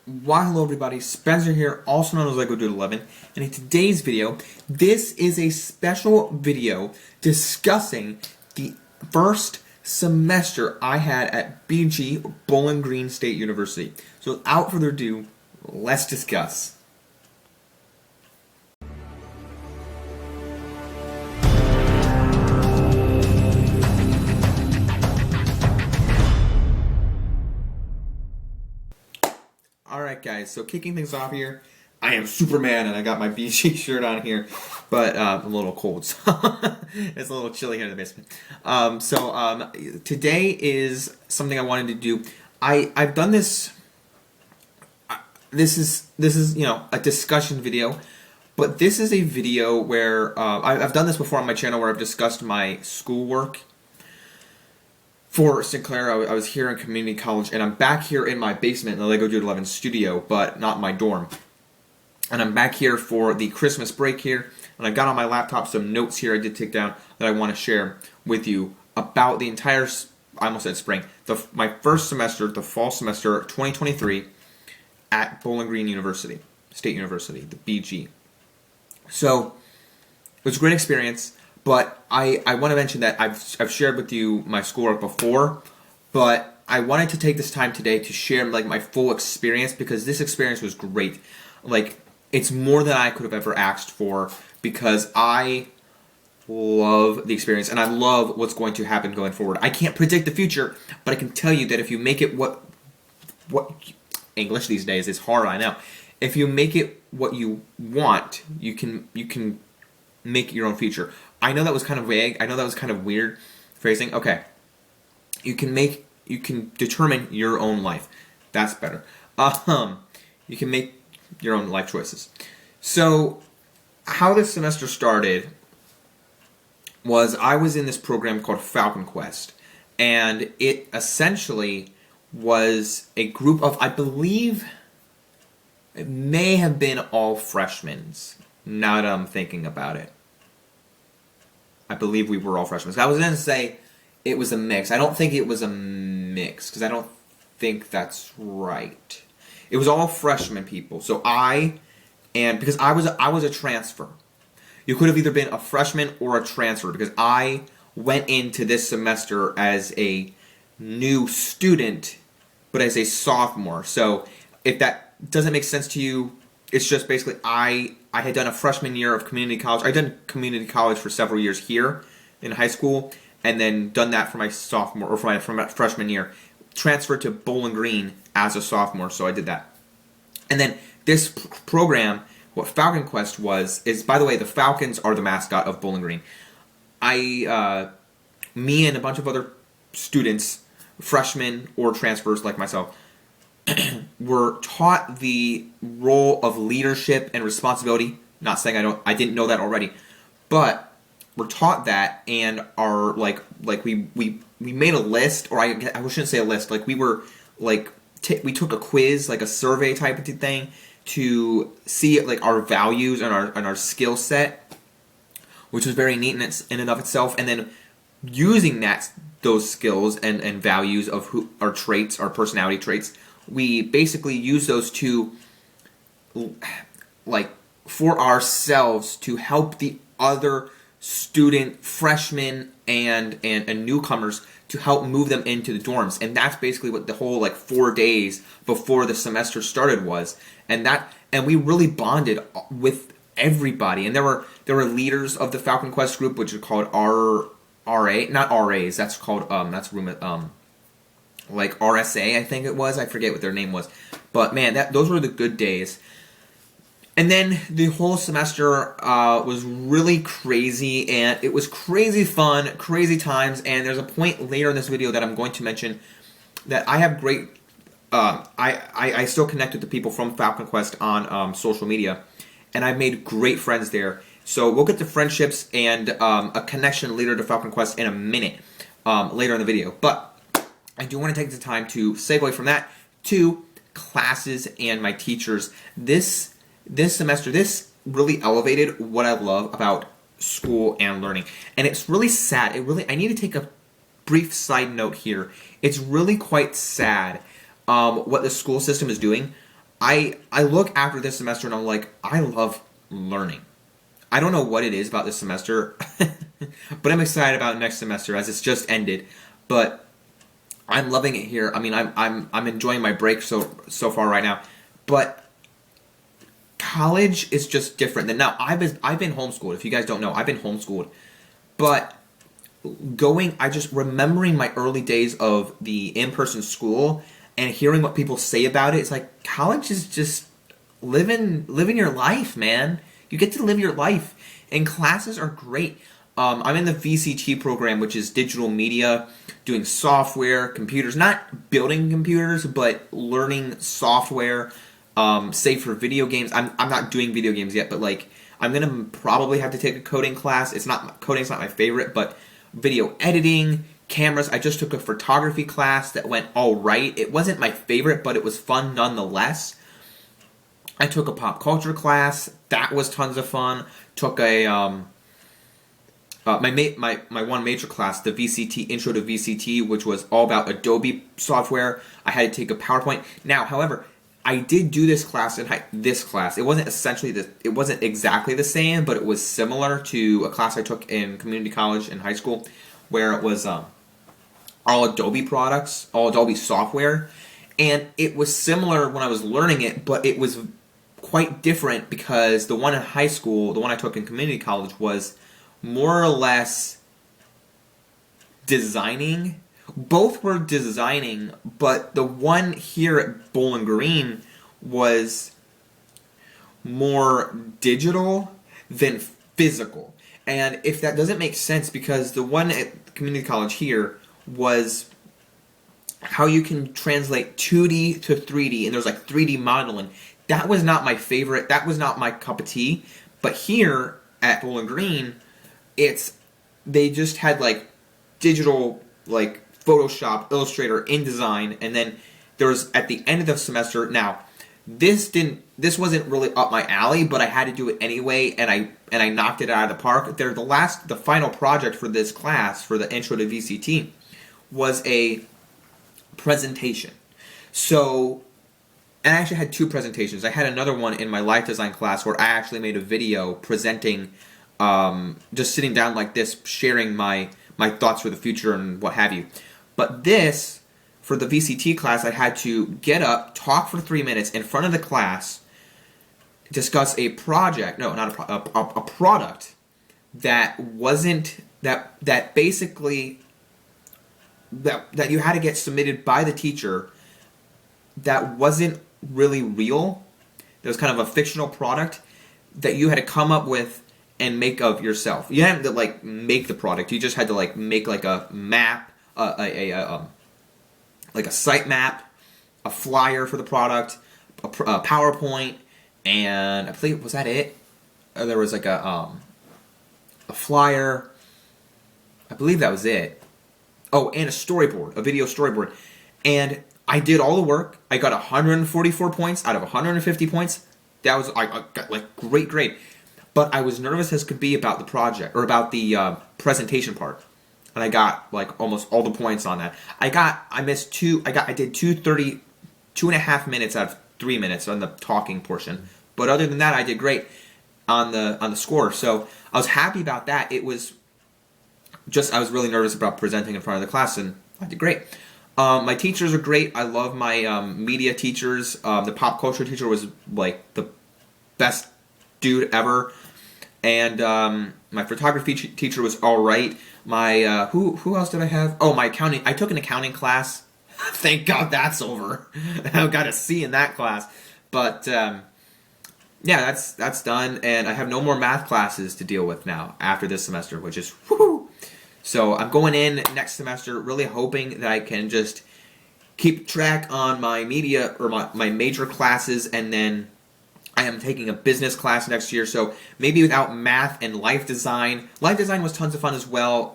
Why hello everybody, Spencer here, also known as Lego Dude 11, and in today's video, this is a special video discussing the first semester I had at Bowling Green State University. So without further ado, let's discuss. Alright guys, so kicking things off here, I am Superman and I got my BG shirt on here, but I'm a little cold, so it's a little chilly here in the basement. Today is something I wanted to do. I've done this, this is you know, a discussion video, but this is a video where, I've done this before on my channel where I've discussed my schoolwork. For Sinclair, I was here in community college, and I'm back here in my basement in the Lego Dude 11 studio, but not my dorm. And I'm back here for the Christmas break here, and I've got on my laptop some notes here I did take down that I want to share with you about the entire, I almost said spring, my first semester, the fall semester 2023 at Bowling Green University, State University, the BG. So, it was a great experience. But I want to mention that I've shared with you my schoolwork before, but I wanted to take this time today to share like my full experience because this experience was great. Like, it's more than I could have ever asked for because I love the experience and I love what's going to happen going forward. I can't predict the future, but I can tell you that if you make it what English these days is hard, I know. If you make it what you want, you can make your own future. I know that was kind of vague. I know that was kind of weird phrasing. Okay. You can determine your own life. That's better. You can make your own life choices. So, how this semester started was I was in this program called Falcon Quest. And it essentially was a group of, I believe, it may have been all freshmen, now that I'm thinking about it. I believe we were all freshmen. I was going to say it was a mix. I don't think it was a mix, because I don't think that's right. It was all freshman people. So because I was a transfer. You could have either been a freshman or a transfer, because I went into this semester as a new student, but as a sophomore. So if that doesn't make sense to you, it's just basically I had done a freshman year of community college. I'd done community college for several years here in high school, and then done that for my sophomore or for my freshman year. Transferred to Bowling Green as a sophomore, so I did that. And then this program, what Falcon Quest is by the way, the Falcons are the mascot of Bowling Green. Me and a bunch of other students, freshmen or transfers like myself, were taught the role of leadership and responsibility. Not saying I didn't know that already, but we're taught that and are like we made a list, or I shouldn't say a list. Like we were like we took a quiz, like a survey type of thing, to see like our values and our skill set, which was very neat in and of itself. And then using those skills and values of our traits, our personality traits, we basically use those to, like, for ourselves to help the other freshmen and newcomers, to help move them into the dorms. And that's basically what the whole, like, 4 days before the semester started was. And we really bonded with everybody. And there were leaders of the Falcon Quest group, which are called RA, not RAs, that's called, like RSA, I think it was. I forget what their name was. But man, those were the good days. And then the whole semester was really crazy, and it was crazy fun, crazy times. And there's a point later in this video that I'm going to mention that I have great. I still connect with the people from Falcon Quest on social media, and I've made great friends there. So we'll get to friendships and a connection later to Falcon Quest in a minute, later in the video. But I do want to take the time to segue from that to classes and my teachers. This semester, this really elevated what I love about school and learning. And it's really sad. I need to take a brief side note here. It's really quite sad what the school system is doing. I look after this semester and I'm like, I love learning. I don't know what it is about this semester, but I'm excited about next semester as it's just ended. But I'm loving it here. I mean, I'm enjoying my break so far right now. But college is just different. Than now, I've been homeschooled. If you guys don't know, I've been homeschooled. But I just remembering my early days of the in-person school and hearing what people say about it. It's like college is just living your life, man. You get to live your life, and classes are great. I'm in the VCT program, which is digital media, doing software, computers, not building computers, but learning software, say for video games. I'm not doing video games yet, but like I'm gonna probably have to take a coding class. Coding's not my favorite, but video editing, cameras. I just took a photography class that went all right. It wasn't my favorite, but it was fun nonetheless. I took a pop culture class. That was tons of fun. Took a my one major class, the VCT Intro to VCT, which was all about Adobe software. I had to take a PowerPoint. Now, however, I did do this class this class. It wasn't it wasn't exactly the same, but it was similar to a class I took in community college in high school, where it was all Adobe products, all Adobe software, and it was similar when I was learning it, but it was quite different because the one in high school, the one I took in community college, was more or less designing. Both were designing, but the one here at Bowling Green was more digital than physical. And if that doesn't make sense, because the one at community college here was how you can translate 2D to 3D, and there's like 3D modeling. That was not my favorite. That was not my cup of tea. But here at Bowling Green, they just had like digital, like Photoshop, Illustrator, InDesign, and then there was at the end of the semester. Now, this wasn't really up my alley, but I had to do it anyway, and I knocked it out of the park. The final project for this class, for the Intro to VCT, was a presentation. So, and I actually had two presentations. I had another one in my life design class where I actually made a video presenting, just sitting down like this, sharing my thoughts for the future and what have you. But this, for the VCT class, I had to get up, talk for 3 minutes in front of the class, discuss a project, no, not a product that wasn't, that basically, that you had to get submitted by the teacher, that wasn't really real. It was kind of a fictional product that you had to come up with and make of yourself. You didn't have to like make the product. You just had to like make like a map, like a site map, a flyer for the product, a PowerPoint, and I believe, was that it? Or there was like a flyer. I believe that was it. Oh, and a storyboard, a video storyboard. And I did all the work. I got 144 points out of 150 points. That was, I got like great grade. But I was nervous as could be about the project, or about the presentation part. And I got like almost all the points on that. I did 2.5 minutes out of 3 minutes on the talking portion. But other than that, I did great on the score. So I was happy about that. It was just, I was really nervous about presenting in front of the class, and I did great. My teachers are great. I love my media teachers. The pop culture teacher was like the best dude ever. And my photography teacher was all right. My who else did I have? Oh, my accounting. I took an accounting class. Thank God that's over. I got a C in that class. But yeah, that's done, and I have no more math classes to deal with now after this semester, which is whoo. So I'm going in next semester really hoping that I can just keep track on my media or my major classes, and then I am taking a business class next year, so maybe without math and life design. Life design was tons of fun as well.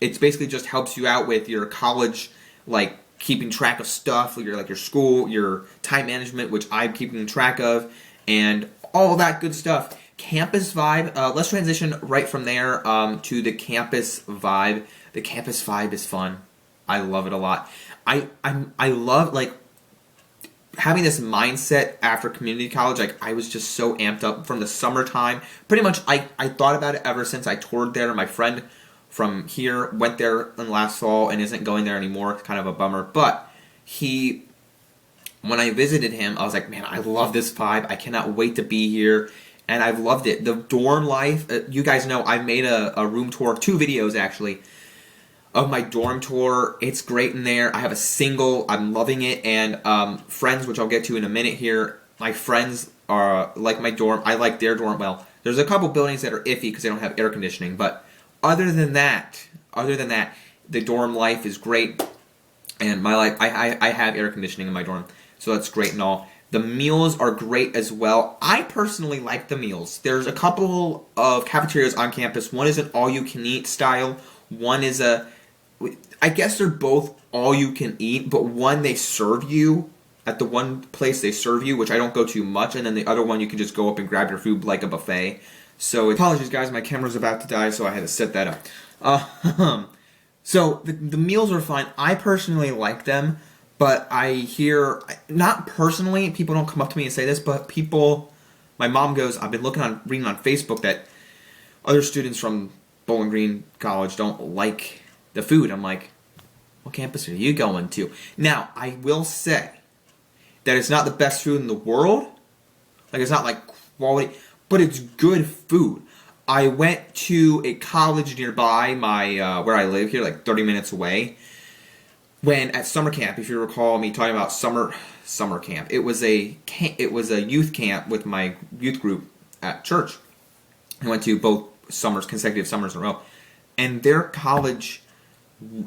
It basically just helps you out with your college, like keeping track of stuff, your school, your time management, which I'm keeping track of, and all that good stuff. Campus vibe. Let's transition right from there to the campus vibe. The campus vibe is fun. I love it a lot. I love, like, having this mindset after community college, like I was just so amped up from the summertime. Pretty much, I thought about it ever since I toured there. My friend from here went there in last fall and isn't going there anymore. It's kind of a bummer. But when I visited him, I was like, man, I love this vibe. I cannot wait to be here. And I've loved it. The dorm life, you guys know I made a room tour, 2 videos actually, of my dorm tour. It's great in there. I have a single. I'm loving it. And friends, which I'll get to in a minute here. My friends are like my dorm. I like their dorm. Well, there's a couple buildings that are iffy because they don't have air conditioning. But other than that, the dorm life is great. And my life, I have air conditioning in my dorm, so that's great and all. The meals are great as well. I personally like the meals. There's a couple of cafeterias on campus. One is an all-you-can-eat style. One is I guess they're both all-you-can-eat, but one they serve you. At the one place they serve you, which I don't go to much, and then the other one you can just go up and grab your food like a buffet. So apologies guys, my camera's about to die, so I had to set that up. So the meals are fine. I personally like them, but I hear, not personally, people don't come up to me and say this, but my mom goes, I've been reading on Facebook that other students from Bowling Green College don't like the food. I'm like, what campus are you going to? Now, I will say that it's not the best food in the world. Like, it's not like quality, but it's good food. I went to a college nearby where I live here, like 30 minutes away. When at summer camp, if you recall me talking about summer camp, it was a youth camp with my youth group at church. I went to both consecutive summers in a row, and their college,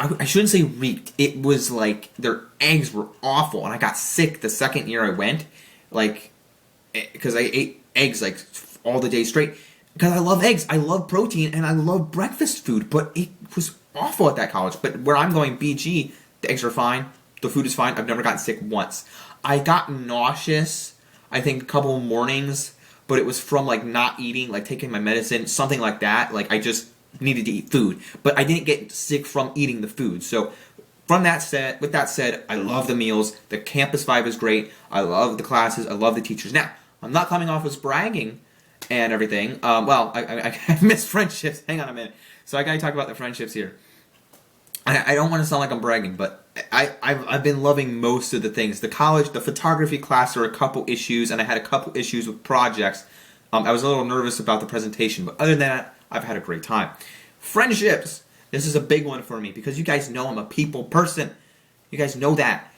I shouldn't say reeked. It was like their eggs were awful, and I got sick the second year I went, like because I ate eggs like all the days straight. Because I love eggs, I love protein, and I love breakfast food, but it was awful at that college. But where I'm going, BG, the eggs are fine, the food is fine. I've never gotten sick once. I got nauseous, I think, a couple of mornings, but it was from like not eating, like taking my medicine, something like that. Like I just needed to eat food, but I didn't get sick from eating the food. So with that said, I love the meals. The campus vibe is great. I love the classes. I love the teachers. Now, I'm not coming off as bragging and everything. I miss friendships. Hang on a minute. So I gotta talk about the friendships here. I don't want to sound like I'm bragging, but I've been loving most of the things. The photography class, there were a couple issues, and I had a couple issues with projects. I was a little nervous about the presentation, but other than that, I've had a great time. Friendships. This is a big one for me because you guys know I'm a people person. You guys know that.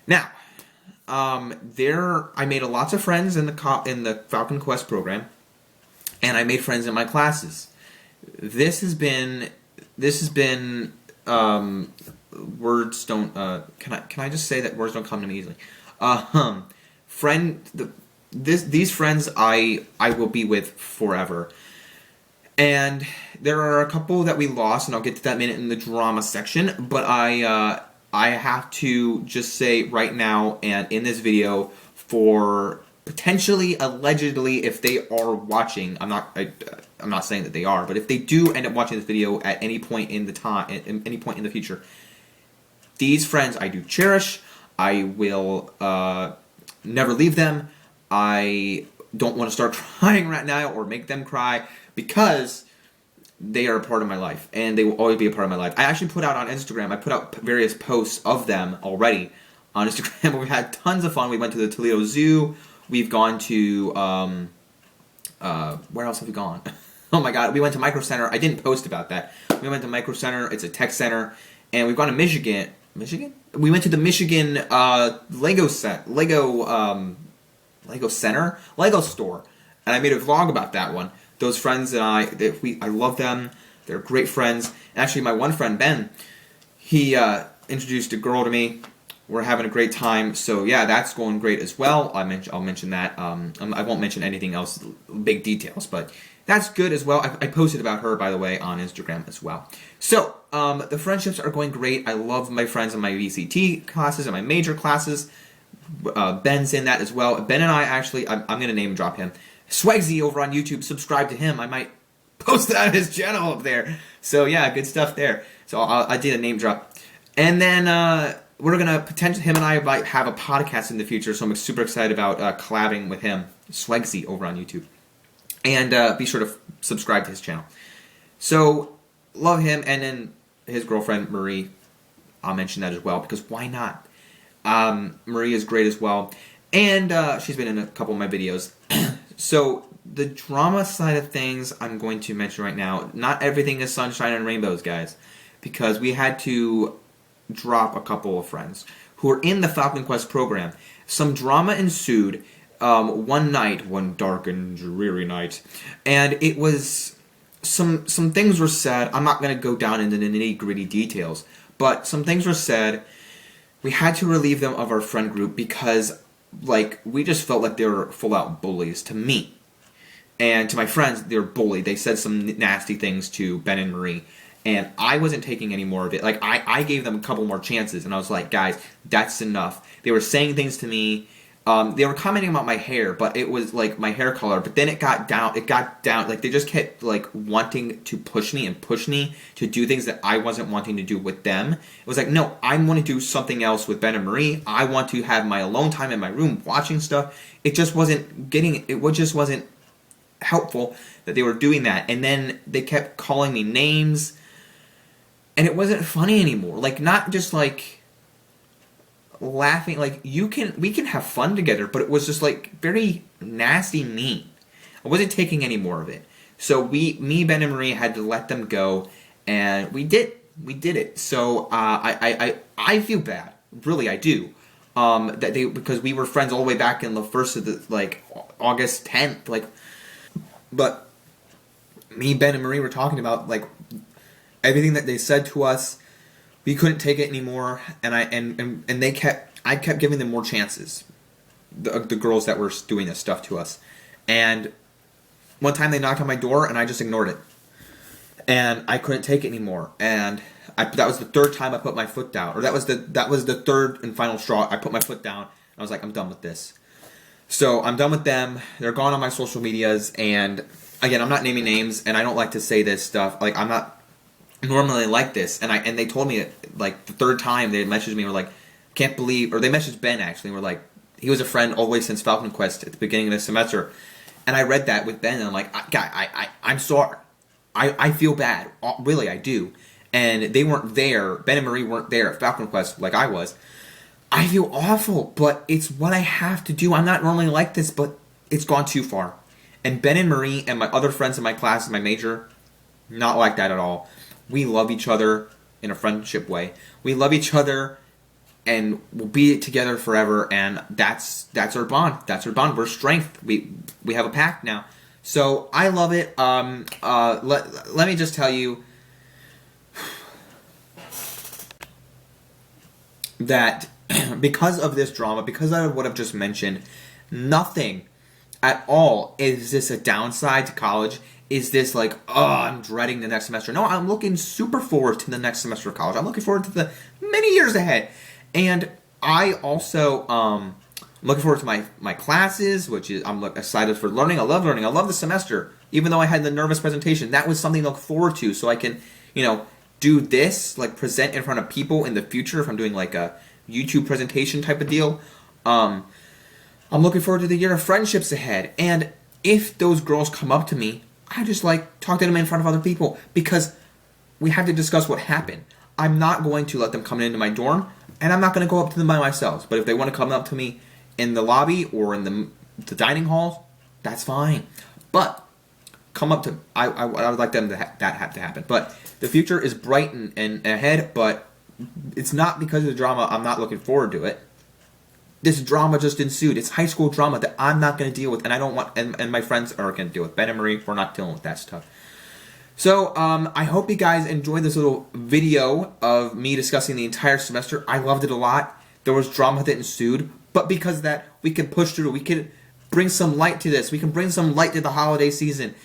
Now, I made lots of friends in the Falcon Quest program, and I made friends in my classes. This has been words don't can I just say that words don't come to me easily. These friends I will be with forever. And there are a couple that we lost, and I'll get to that in a minute in the drama section, but I have to just say right now and in this video, for potentially, allegedly, if they are watching, I'm not saying that they are, but if they do end up watching this video at any point in any point in the future, these friends I do cherish. I will never leave them. I don't want to start crying right now or make them cry because they are a part of my life, and they will always be a part of my life. I actually put out on Instagram, I put out various posts of them already on Instagram where we had tons of fun. We went to the Toledo Zoo. We've gone to, where else have we gone? Oh my god, we went to Micro Center. I didn't post about that. We went to Micro Center, it's a tech center, and we've gone to Michigan. Michigan? We went to the Michigan Lego store, and I made a vlog about that one. Those friends and I love them. They're great friends. And actually, my one friend, Ben, he introduced a girl to me. We're having a great time. So yeah, that's going great as well. I'll mention that. I won't mention anything else, big details, but that's good as well. I posted about her, by the way, on Instagram as well. So the friendships are going great. I love my friends in my VCT classes and my major classes. Ben's in that as well. Ben and I actually, I'm going to name drop him. Swagsy over on YouTube, subscribe to him. I might post it on his channel up there. So yeah, good stuff there. So I did a name drop. And then we're gonna potentially, him and I might have a podcast in the future, so I'm super excited about collabing with him, Swagsy, over on YouTube. And be sure to subscribe to his channel. So, love him, and then his girlfriend, Marie, I'll mention that as well, because why not? Marie is great as well, and she's been in a couple of my videos. So, the drama side of things I'm going to mention right now, not everything is sunshine and rainbows, guys, because we had to drop a couple of friends who were in the Falcon Quest program. Some drama ensued one night, one dark and dreary night, and it was some things were said. I'm not going to go down into the nitty-gritty details, but some things were said. We had to relieve them of our friend group because, like, we just felt like they were full-out bullies to me. And to my friends, they were bullied. They said some nasty things to Ben and Marie. And I wasn't taking any more of it. Like, I gave them a couple more chances. And I was like, guys, that's enough. They were saying things to me. They were commenting about my hair, but it was, like, my hair color. But then it got down. Like, they just kept, like, wanting to push me to do things that I wasn't wanting to do with them. It was like, no, I want to do something else with Ben and Marie. I want to have my alone time in my room watching stuff. It just wasn't helpful that they were doing that. And then they kept calling me names, and it wasn't funny anymore. Like, not just like laughing, like we can have fun together, but it was just like very nasty, mean. I wasn't taking any more of it. So me, Ben and Marie had to let them go, and we did it. So I feel bad, really, I do. Because we were friends all the way back in the first of the, like, August 10th, like. But me, Ben, and Marie were talking about, like, everything that they said to us. We couldn't take it anymore, and I kept giving them more chances. The girls that were doing this stuff to us, and one time they knocked on my door, and I just ignored it, and I couldn't take it anymore. And that was the third time I put my foot down, or that was the third and final straw. I put my foot down. And I was like, I'm done with this. So I'm done with them. They're gone on my social medias, and again, I'm not naming names, and I don't like to say this stuff. Like, I'm not normally like this, and they told me, like, the third time they messaged me, were like, can't believe, or they messaged Ben actually, and were like, he was a friend all the way since Falcon Quest at the beginning of the semester, and I read that with Ben, and I'm like, I'm sorry, I feel bad, really, I do, and they weren't there. Ben and Marie weren't there at Falcon Quest like I was. I feel awful, but it's what I have to do. I'm not normally like this, but it's gone too far. And Ben and Marie and my other friends in my class, in my major, not like that at all. We love each other in a friendship way. We love each other, and we'll be together forever. And that's our bond. That's our bond. We're strength. We have a pact now. So I love it. Let me just tell you that. Because of this drama, because of what I've just mentioned, nothing at all is this a downside to college. Is this like, oh, I'm dreading the next semester? No, I'm looking super forward to the next semester of college. I'm looking forward to the many years ahead. And I also I'm looking forward to my classes, which is, I'm excited for learning. I love learning. I love the semester. Even though I had the nervous presentation, that was something to look forward to, so I can, do this, like, present in front of people in the future if I'm doing like a YouTube presentation type of deal. I'm looking forward to the year of friendships ahead. And if those girls come up to me, I just talk to them in front of other people, because we have to discuss what happened. I'm not going to let them come into my dorm, and I'm not going to go up to them by myself. But if they want to come up to me in the lobby or in the dining hall, that's fine. But come up to, I would like them to that have to happen. But the future is bright and ahead, but it's not because of the drama. I'm not looking forward to it. This drama just ensued. It's high school drama that I'm not going to deal with, and I don't want, and my friends aren't going to deal with. Ben and Marie, we're not dealing with that stuff. So, I hope you guys enjoyed this little video of me discussing the entire semester. I loved it a lot. There was drama that ensued, but because of that, we can push through. We can bring some light to this. We can bring some light to the holiday season.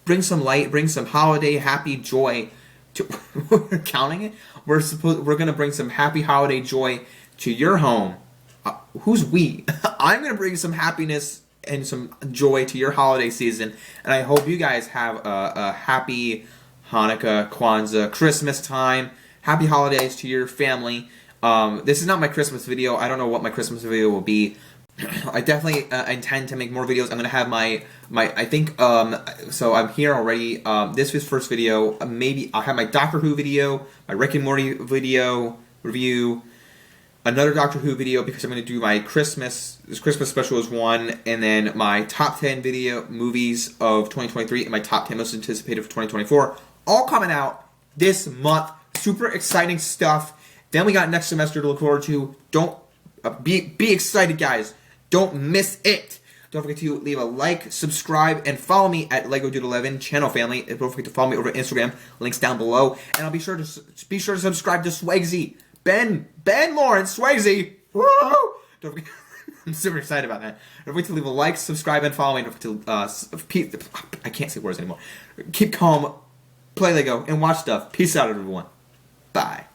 Bring some light, bring some holiday happy joy to, we're counting it. We're going to bring some happy holiday joy to your home. Who's we? I'm going to bring some happiness and some joy to your holiday season, and I hope you guys have a happy Hanukkah, Kwanzaa, Christmas time. Happy holidays to your family. This is not my Christmas video. I don't know what my Christmas video will be. I definitely intend to make more videos. I'm gonna have my I think so I'm here already. This was first video. Maybe I'll have my Doctor Who video, my Rick and Morty video review, another Doctor Who video because I'm gonna do my Christmas special is one, and then my top 10 video movies of 2023 and my top 10 most anticipated for 2024, all coming out this month. Super exciting stuff. Then we got next semester to look forward to. Don't be excited, guys. Don't miss it. Don't forget to leave a like, subscribe, and follow me at LegoDude11 channel family. And don't forget to follow me over Instagram. Links down below. And I'll be sure to subscribe to Swagsy. Ben Lawrence Swagsy. Woo! Don't forget. I'm super excited about that. Don't forget to leave a like, subscribe, and follow me. Don't forget to I can't say words anymore. Keep calm, play Lego, and watch stuff. Peace out, everyone. Bye.